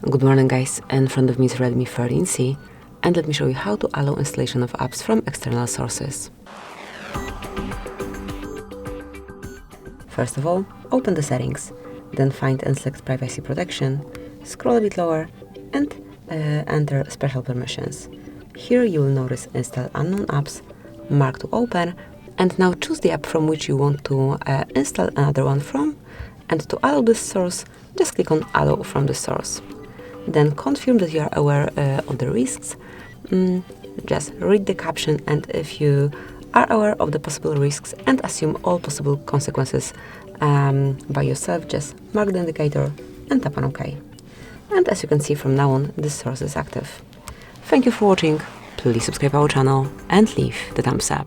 Good morning guys, in front of me is Redmi 13C and let me show you how to allow installation of apps from external sources. First of all, open the settings, then find and select privacy protection, scroll a bit lower and enter special permissions. Here you will notice install unknown apps, mark to open, and now choose the app from which you want to install another one from, and to allow this source, just click on allow from the source. Then confirm that you are aware of the risks. Just read the caption, and if you are aware of the possible risks and assume all possible consequences by yourself, just mark the indicator and tap on OK. And as you can see from now on, this source is active. Thank you for watching, please subscribe our channel and leave the thumbs up.